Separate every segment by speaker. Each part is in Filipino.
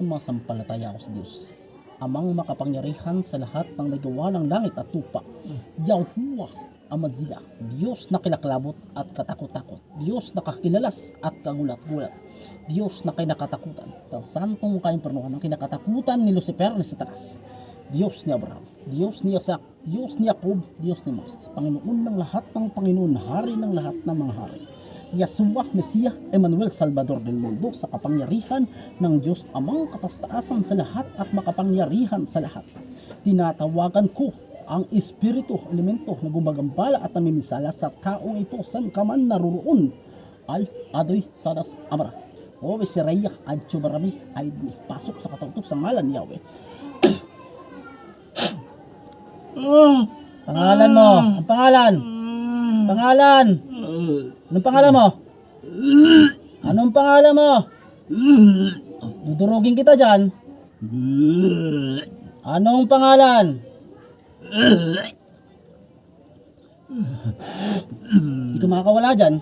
Speaker 1: sumasampalataya ako sa Diyos, amang makapangyarihan sa lahat ng may gawa ng langit at lupa. Yahuwah Amaziah, Diyos na kilaklabot at katakot-takot, Diyos na kakilalas at kagulat-gulat, Diyos na kinakatakutan ng santong kaimpernuhan ng kinakatakutan ni Lucifer ni Satanas, Diyos ni Abraham, Diyos ni Isaac, Diyos ni Jacob, Diyos ni Moses, Panginoon ng lahat ng Panginoon, Hari ng lahat ng mga hari, Yahshua, Mesiah, Emmanuel, Salvador del Mundo, sa kapangyarihan ng Diyos amang katastaasan sa lahat at makapangyarihan sa lahat. Tinatawagan ko ang espiritu, elemento na gumagambala at namimisala sa taong ito san ka man naroon. Al-Adoy Sadas Amara. O Besiraya, Adcho Barami, Aidni. Pasok sa katautok sa ngalan ni Yahweh. Pangalan mo, ang pangalan. Pangalan. Anong pangalan mo? Anong pangalan mo? Dudurugin kita dyan. Anong pangalan? Hindi ka makakawala dyan.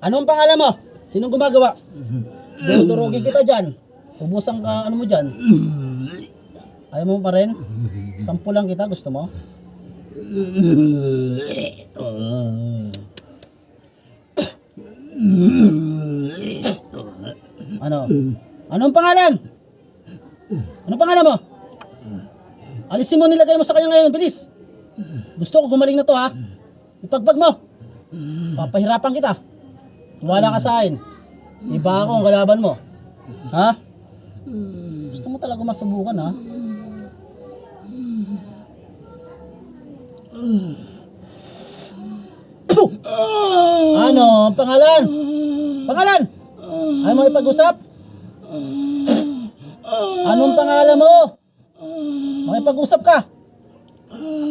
Speaker 1: Anong pangalan mo? Sinong gumagawa? Dudurugin kita dyan. Ubusan ka, ano mo dyan? Ayaw mo pa rin? 10 lang kita, gusto mo? Ano? Anong pangalan? Anong pangalan mo? Alisin mo, nilagay mo sa kanya ngayon, bilis. Gusto ko gumaling na to, ha? Ipagpag mo. Papahirapan kita. Wala ka sa akin. Iba ako ang kalaban mo. Ha? Gusto mo talaga masubukan, ha? Ano ang pangalan? Pangalan? Ayaw mo ipag-usap? Anong pangalan mo? Makipag-usap ka?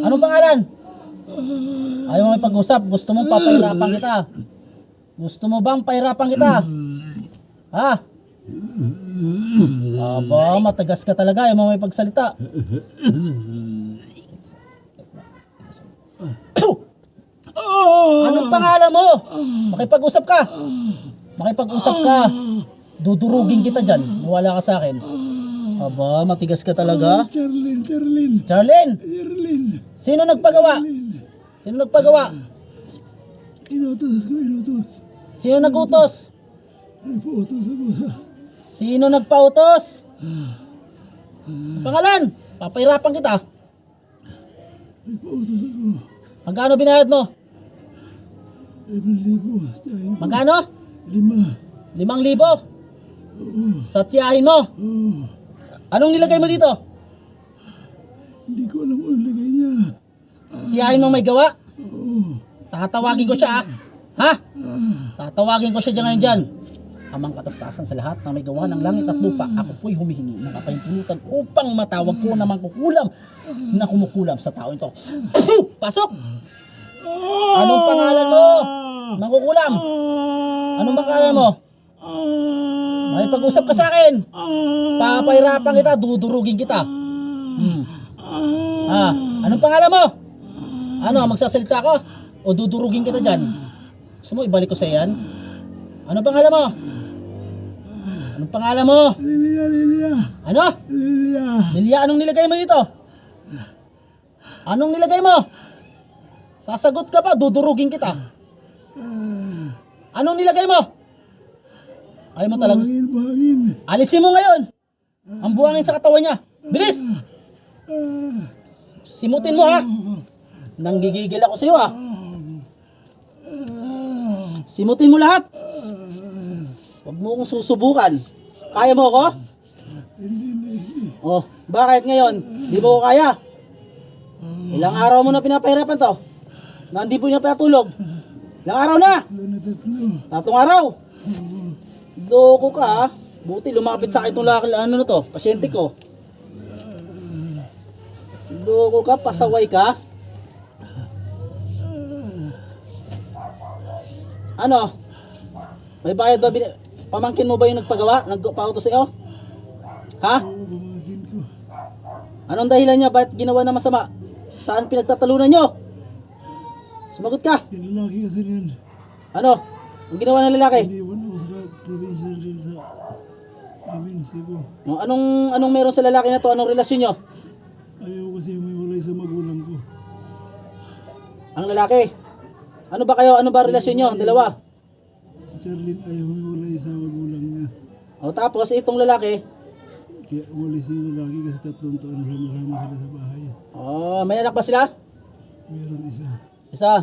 Speaker 1: Anong pangalan? Ayaw mo ipag-usap? Gusto mong papahirapan kita? Gusto mo bang pahirapan kita? Ha? Aba, matagas ka talaga. Ayaw mo ipagsalita. Anong pangalan mo? Makipag-usap ka? Makipag-usap ka? Dudurugin kita dyan. Wala ka sa akin. Aba, matigas ka talaga.
Speaker 2: Charlene.
Speaker 1: Sino nagpagawa? Sino nagpagawa?
Speaker 2: Inutos ko.
Speaker 1: Sino nagutos?
Speaker 2: Nagpautos ako.
Speaker 1: Sino nagpautos? Pangalan? Papahirapan kita.
Speaker 2: Nagpautos ako.
Speaker 1: Magkano binayad mo?
Speaker 2: 5,000.
Speaker 1: Magkano?
Speaker 2: 5.
Speaker 1: 5,000
Speaker 2: Oo.
Speaker 1: sa tiyahin mo.
Speaker 2: Oo.
Speaker 1: Anong nilagay mo dito?
Speaker 2: Hindi ko alam kung lagay niya.
Speaker 1: Tiyahin mo may gawa?
Speaker 2: Oo.
Speaker 1: Tatawagin ko siya, ha? Tatawagin ko siya dyan ngayon dyan. Amang katastasan sa lahat ng may gawa ng langit at lupa, ako po'y humihingi ng kapahintulutan upang matawag ko na mangkukulam na kumukulam sa tao ito. Pasok! Anong pangalan mo? Mangkukulam? Anong pangalan mo? May pag-usap ka sa akin. Papahirapan kita, dudurugin kita. Anong pangalan mo? Ano, magsasalita ko? O dudurugin kita dyan? Gusto mo ibalik ko sa yan? Anong pangalan mo? Anong pangalan mo?
Speaker 2: Lilia.
Speaker 1: Ano? Lilia, anong nilagay mo dito? Anong nilagay mo? Sasagot ka pa, dudurugin kita. Anong nilagay mo? Ayaw mo talaga.
Speaker 2: Buhangin.
Speaker 1: Alisin mo ngayon ang buhangin sa katawan niya. Bilis! Simutin mo, ha? Nanggigigil ako sa iyo, ha? Simutin mo lahat. Huwag mo akong susubukan. Kaya mo ako? Oh, bakit ngayon? Di mo ko kaya? Ilang araw mo na pinapahirapan to? Na hindi po niya patulog. Ilang araw na? 3 araw. Loko ka, ha? Buti lumapit sa akin itong ano na to, pasyente ko. Loko ka, pasaway ka. Ano? May bayad ba? Pamangkin mo ba yung nagpagawa? Nagpauto sa iyo? Ha? Anong dahilan niya? Bakit ginawa na masama? Saan pinagtatalunan nyo? Sumagot ka.
Speaker 2: Yung lalaki kasi rin.
Speaker 1: Ano? Ang ginawa ng lalaki?
Speaker 2: Iniwan ako sa probinsya rin sa amin, Cebu.
Speaker 1: O, anong meron sa lalaki na to? Anong relasyon nyo?
Speaker 2: Ayaw kasi humiwalay sa magulang ko.
Speaker 1: Ang lalaki. Ano ba kayo? Ano ba relasyon nyo? Ang dalawa.
Speaker 2: Si Charlene ayaw humiwalay sa magulang niya.
Speaker 1: O tapos itong lalaki.
Speaker 2: Kaya umalis yung lalaki kasi 3 taon sama-sama sila sa bahay.
Speaker 1: Oh, may anak ba sila?
Speaker 2: Meron isa.
Speaker 1: Isa.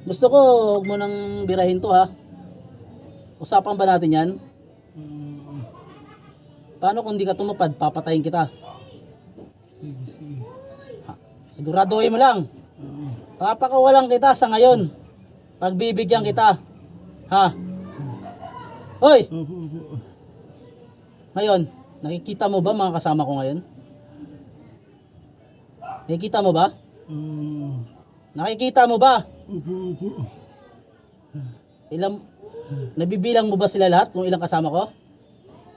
Speaker 1: Gusto ko huwag mo nang birahin to ha. Usapan ba natin yan?
Speaker 2: Ah,
Speaker 1: Paano kung di ka tumupad? Papatayin kita.
Speaker 2: sige.
Speaker 1: Ha, siguraduhin mo lang.
Speaker 2: Oo.
Speaker 1: Papakawalan kita sa ngayon. Pagbibigyan kita. Ha? Hoy!
Speaker 2: Opo.
Speaker 1: Ngayon, nakikita mo ba mga kasama ko ngayon? Nakikita mo ba?
Speaker 2: Oo.
Speaker 1: Nakikita mo ba?
Speaker 2: Opo.
Speaker 1: Nabibilang mo ba sila lahat kung ilang kasama ko?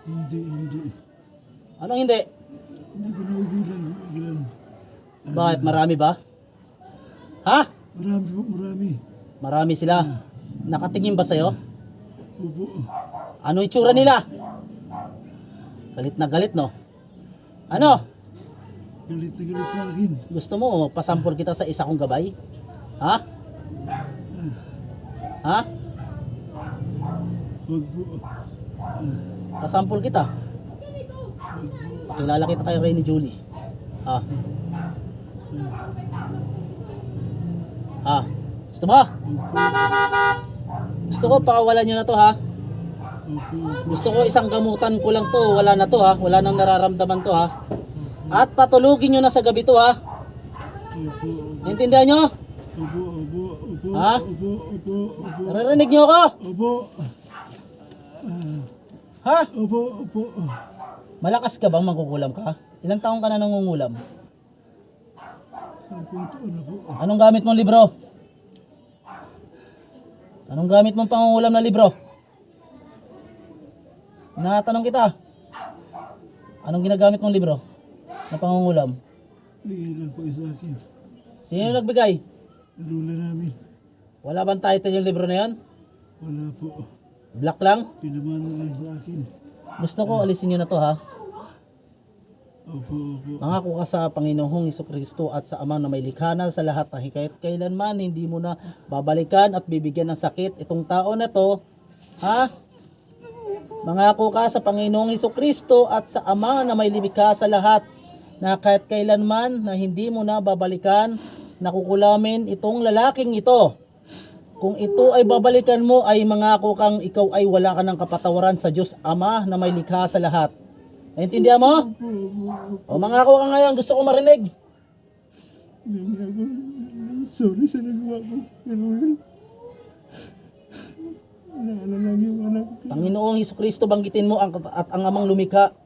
Speaker 2: Hindi.
Speaker 1: Anong hindi?
Speaker 2: Hindi ko nabibilang.
Speaker 1: Bakit? Marami ba? Ha?
Speaker 2: Marami.
Speaker 1: Marami sila. Nakatingin ba sa'yo?
Speaker 2: Opo.
Speaker 1: Ano itsura nila? Galit na galit, no? Ano?
Speaker 2: Galit na galit sa akin.
Speaker 1: Gusto mo pasampol kita sa isa kong gabay? Ha? Ha?
Speaker 2: Wag po.
Speaker 1: Pasampol kita. Pakilala kita kay Rainy Julie. Ha? Ha? Gusto mo? Gusto ko pakawalan nyo na to ha. Gusto ko isang gamutan ko lang to. Wala na to ha. Wala nang nararamdaman to ha. At patulugin nyo na sa gabi to ha. Naintindihan nyo?
Speaker 2: Opo.
Speaker 1: Ha?
Speaker 2: Opo.
Speaker 1: Naririnig nyo ako?
Speaker 2: Opo.
Speaker 1: Ha?
Speaker 2: Opo.
Speaker 1: Malakas ka bang mangkukulam ka? Ilang taong ka na nangungulam?
Speaker 2: 10 taon na po.
Speaker 1: Anong gamit mong libro? Anong gamit mong pangungulam na libro? Natanong kita. Anong ginagamit mong libro na pangungulam?
Speaker 2: Bigay lang po sa akin.
Speaker 1: Sino nagbigay?
Speaker 2: Lula namin.
Speaker 1: Wala bang title yung libro na yan?
Speaker 2: Wala po.
Speaker 1: Black lang?
Speaker 2: Pinamana lang sa akin.
Speaker 1: Gusto ko alisin nyo na to ha.
Speaker 2: Opo.
Speaker 1: Mangako ka sa Panginoong Hesukristo at sa Amang na may likha na sa lahat na kahit kailanman hindi mo na babalikan at bibigyan ng sakit itong tao na to. Ha? Mangako ka sa Panginoong Hesukristo at sa Ama na may likha sa lahat na kahit kailanman na hindi mo na babalikan, nakukulamin itong lalaking ito. Kung ito ay babalikan mo ay mangako kang ikaw ay wala ka ng kapatawaran sa Diyos Ama na may likha sa lahat. Naintindihan mo? O mangako ka ngayon, gusto ko marinig.
Speaker 2: Sorry sa nagawa ko. Pero naalala yung anak ko.
Speaker 1: Panginoong Hesukristo, banggitin mo at ang Amang lumikha.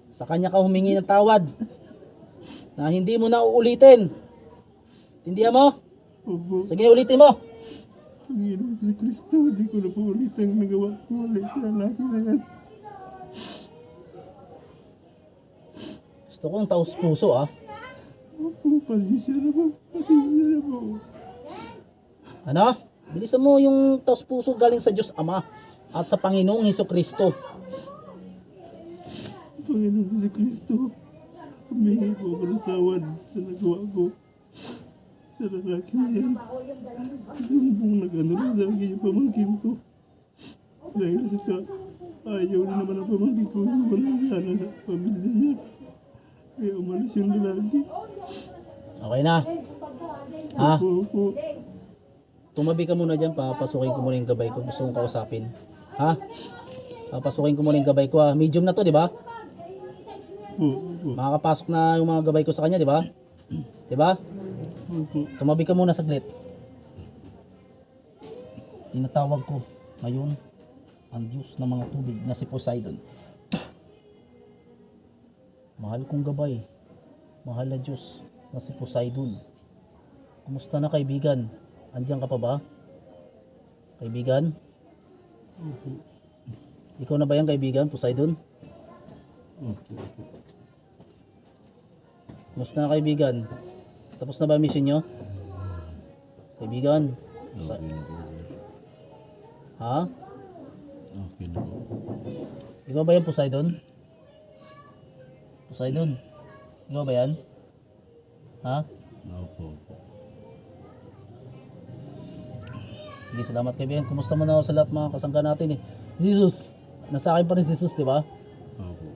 Speaker 1: Sa Kanya ka humingi ng tawad na hindi mo na uulitin. Intindihan mo?
Speaker 2: Opo.
Speaker 1: Sige, ulitin mo.
Speaker 2: Panginoon si Kristo, hindi ko na po ulit ang nagawa ko ulit sa lalaki na yan.
Speaker 1: Gusto ko ang taos puso ah.
Speaker 2: Opo, pasensya na po.
Speaker 1: Ano? Bilisan mo yung taos puso galing sa Diyos Ama at sa Panginoong Hesukristo.
Speaker 2: Panginoon si Kristo, humingi po ako ng tawad sa nagawa ko sa lalaki na yan. Sumbong nag-ano rin sa akin yung pamangkin ko. Dahil ayaw na naman ang pamangkin ko yung wala sana sa pamilya niya. Kaya umalis yung lalaki.
Speaker 1: Okay na. Ha?
Speaker 2: Opo.
Speaker 1: Tumabi ka muna dyan, papasukin ko muna yung gabay ko. Gusto kong kausapin. Ha? Papasukin ko muna yung gabay ko ha. Medium na to, di ba?
Speaker 2: Opo.
Speaker 1: Makakapasok na yung mga gabay ko sa kanya, di ba? Di ba?
Speaker 2: Opo.
Speaker 1: Tumabi ka muna saglit. Tinatawag ko ngayon ang Diyos ng mga tubig na si Poseidon. Mahal kong gabay. Mahal na Diyos na si Poseidon. Kumusta na kaibigan? Andiyan ka pa ba? Kaibigan?
Speaker 2: Opo.
Speaker 1: Ikaw na ba yan kaibigan, Poseidon?
Speaker 2: Opo.
Speaker 1: Kumusta na kaibigan? Tapos na ba ang mission nyo? Kaibigan?
Speaker 2: Okay na po, sir.
Speaker 1: Ha?
Speaker 2: Okay na po.
Speaker 1: Ikaw ba yan, Poseidon? Poseidon? Ikaw ba yan? Ha?
Speaker 2: Opo.
Speaker 1: Sige, salamat kaibigan. Kumusta man ako sa lahat mga kasangga natin eh. Jesus, nasa akin pa rin si Jesus, di ba?
Speaker 2: Opo.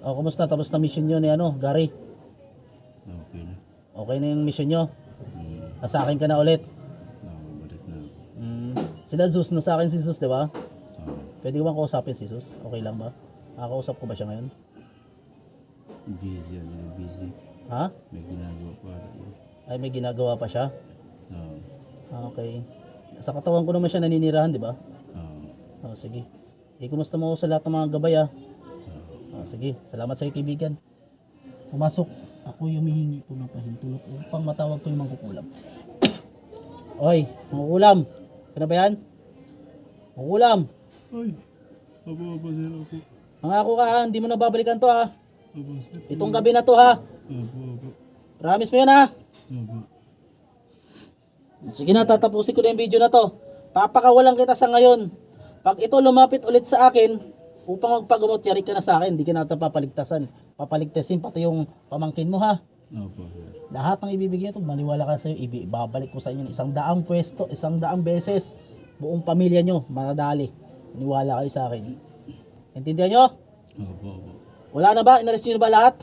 Speaker 1: O, kumusta? Tapos na mission nyo ni Gary?
Speaker 2: Okay na.
Speaker 1: Okay na yung mission nyo?
Speaker 2: Hmm.
Speaker 1: Nasa akin ka na ulit?
Speaker 2: Balik na.
Speaker 1: Sila Jesus, nasa akin si Jesus, di ba?
Speaker 2: Oo.
Speaker 1: Pwede ko bang kausapin si Jesus? Okay lang ba? Makakausap ko ba siya ngayon?
Speaker 2: Busy yan. Busy.
Speaker 1: Ha?
Speaker 2: May ginagawa pa rin.
Speaker 1: Ay, may ginagawa pa siya?
Speaker 2: Oo.
Speaker 1: Okay. Sa katawan ko naman siya naninirahan, di ba?
Speaker 2: Oo.
Speaker 1: Sige. Kumusta mo ako sa lahat ng mga gabay, sige. Salamat sa iyo, kaibigan. Pumasok. Ako humihingi po ng pahintulot upang matawag ko yung mangkukulam. Oy, mangkukulam. Kano ba yan? Mangkukulam.
Speaker 2: Ay. Opo, sir. Opo.
Speaker 1: Mangako ka ha, hindi mo na babalikan to ha.
Speaker 2: Opo, sir.
Speaker 1: Itong gabi na to ha.
Speaker 2: Opo.
Speaker 1: Promise mo yan ha.
Speaker 2: Opo.
Speaker 1: Sige na, tatapusin ko na yung video na to. Papakawalan kita sa ngayon. Pag ito lumapit ulit sa akin, upang magpagamot, yari ka na sa akin. Hindi ka natin papaligtasan. Papaligtasin pati yung pamangkin mo ha.
Speaker 2: Opo, sir.
Speaker 1: Lahat ng ibibigay ito, maniwala ka sa iyo, ibabalik ko sa inyo 100 pwesto, 100 beses. Buong pamilya nyo, madadali. Maniwala kayo sa akin. Intindihan nyo?
Speaker 2: Opo.
Speaker 1: Wala na ba? Inalis nyo na ba lahat?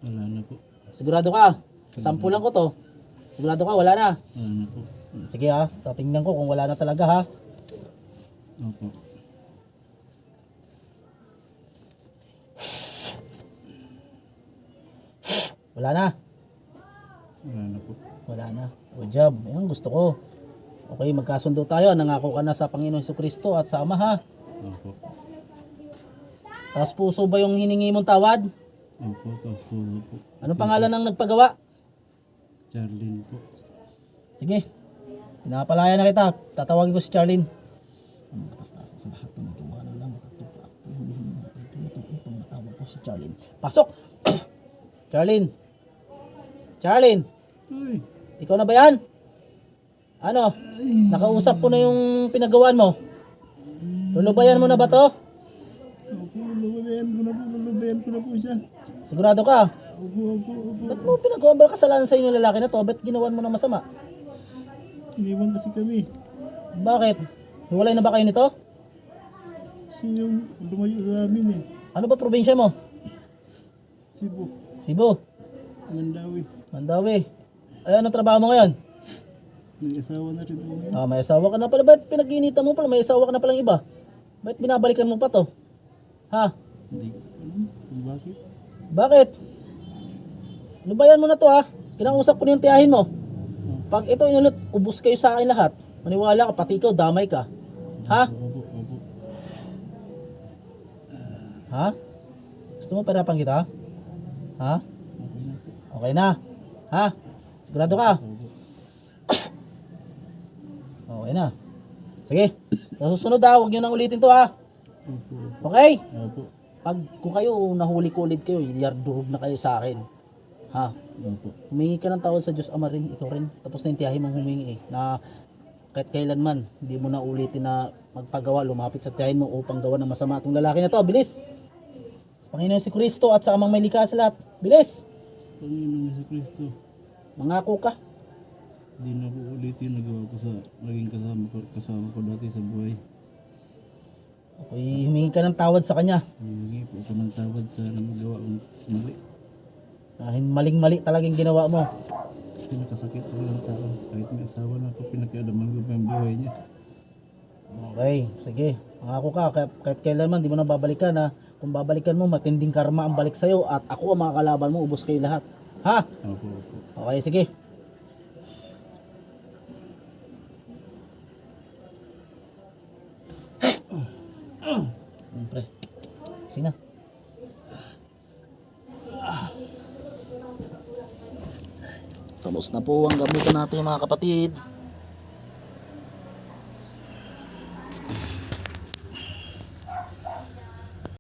Speaker 2: Wala na po.
Speaker 1: Sigurado ka? Sampulan ko to. Sigurado ka? Wala na?
Speaker 2: Wala na po.
Speaker 1: Sige ha, tatingnan ko kung wala na talaga ha.
Speaker 2: Opo.
Speaker 1: Wala na.
Speaker 2: Wala na po.
Speaker 1: Wala na. Good job. Yan gusto ko. Okay, magkasundo tayo. Nangako ka na sa Panginoon Jesucristo at sa Ama ha.
Speaker 2: Opo.
Speaker 1: Taos puso ba yung hiningi mong tawad?
Speaker 2: Opo, tapos puso po.
Speaker 1: Anong pangalan ng nagpagawa?
Speaker 2: Charlene po.
Speaker 1: Sige. Pinapalaya na kita. Tatawagin ko si Charlene. Ang katastasan sa lahat ng magawa ng lamang at tupa. Paghulihin mo ang tumutong upang matawag ko si Charlene. Pasok! Charlene! Charlene!
Speaker 2: Ay!
Speaker 1: Ikaw na ba yan? Ano? Nakausap ko na yung pinagawaan mo. Lulubayan mo na ba to?
Speaker 2: Opo, lulubayan ko na po siya.
Speaker 1: Sigurado ka?
Speaker 2: Opo.
Speaker 1: Ba't mo pinagawa ba kasalanan sa inyo ng lalaki na to? Ba't ginawan mo na masama?
Speaker 2: Iniwan kasi kami.
Speaker 1: Bakit? Hiwalay na ba kayo nito?
Speaker 2: Siya yung lumayo sa amin eh.
Speaker 1: Ano ba probinsya mo?
Speaker 2: Cebu.
Speaker 1: Cebu.
Speaker 2: Mandawi.
Speaker 1: Mandawi. Ay, anong trabaho mo ngayon?
Speaker 2: Nag-asawa na rin ako.
Speaker 1: May asawa ka na pala. Ba't pinag-iinitan mo pala? May asawa ka na palang iba. Ba't binabalikan mo pa to? Ha?
Speaker 2: Hindi ko alam kung bakit.
Speaker 1: Bakit? Lubayan mo na to ha. Kinausap ko na yung tiyahin mo. Pag ito inulit, ubos kayo sa akin lahat. Maniwala ka, pati ikaw, damay ka. Ha?
Speaker 2: Opo.
Speaker 1: Ha? Gusto mo perapan kita? Ha?
Speaker 2: Okay na po.
Speaker 1: Okay na. Ha? Sigurado ka?
Speaker 2: Opo.
Speaker 1: Okay na. Sige. Sa susunod ha, huwag nyo nang ulitin to ha.
Speaker 2: Opo.
Speaker 1: Okay?
Speaker 2: Opo.
Speaker 1: Pag kung kayo nahuli ko ulit kayo, yardurog na kayo sa akin. Ha?
Speaker 2: Opo.
Speaker 1: Humingi ka ng tawad sa Diyos Ama rin, ikaw rin. Tapos na yung tiyahin mong humingi na kahit kailanman, hindi mo na ulitin na magpagawa, lumapit sa tiyahin mo upang gawa ng masama itong lalaki na to. Bilis! Sa Panginoon si Kristo at sa Amang may likha sa lahat. Bilis!
Speaker 2: Panginoon Yesu Kristo,
Speaker 1: Mangako ka.
Speaker 2: di na po ulitin nagawa ko sa naging kasama ko dati sa buhay.
Speaker 1: Okay, humingi ka ng tawad sa kanya.
Speaker 2: Humingi po ako ng tawad sa nagawa kong mali.
Speaker 1: Dahil maling-mali talagang ginawa mo.
Speaker 2: Kasi nakasakit ako ng tao. Kahit may asawa na ako, pinagkaalaman ko pa ang buhay niya.
Speaker 1: Okay, sige. Mangako ka, kahit kailanman, di mo na babalikan ha. Kung babalikan mo, matinding karma ang balik sa'yo at ako ang mga kalaban mo, ubos kayo lahat. Ha?
Speaker 2: Opo.
Speaker 1: Okay, sige. Siyempre. Sige na. Tapos na po ang gamutan natin mga kapatid.